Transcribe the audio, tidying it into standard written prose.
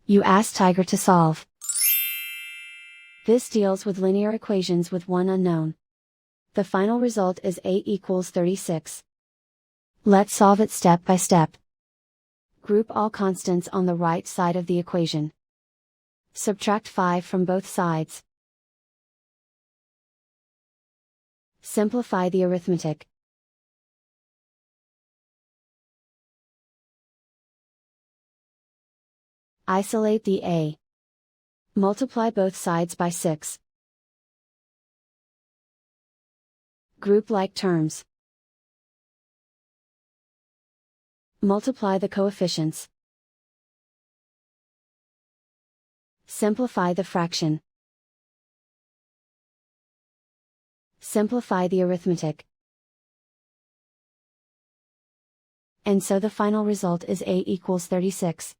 You ask Tiger to solve. This deals with linear equations with one unknown. The final result is A equals 36. Let's solve it step by step. Group all constants on the right side of the equation. Subtract 5 from both sides. Simplify the arithmetic. Isolate the A. Multiply both sides by 6. Group like terms. Multiply the coefficients. Simplify the fraction. Simplify the arithmetic. And so the final result is A equals 36.